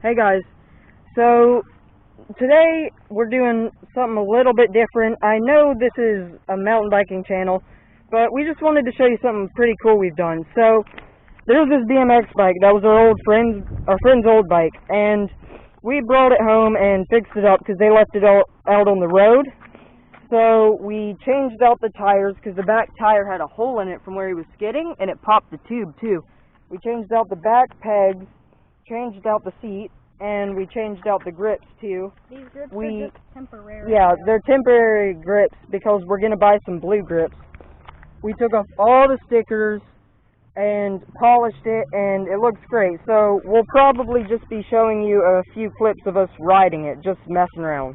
Hey guys, so today we're doing something a little bit different. I know this is a mountain biking channel, but we just wanted to show you something pretty cool we've done. So there's this BMX bike that was our friend's old bike, and we brought it home and fixed it up because they left it out on the road. So we changed out the tires because the back tire had a hole in it from where he was skidding, and it popped the tube too. We changed out the back pegs, changed out the seat, and we changed out the grips too. These grips are just temporary. Yeah, they're temporary grips because we're going to buy some blue grips. We took off all the stickers and polished it, and it looks great. So we'll probably just be showing you a few clips of us riding it, just messing around.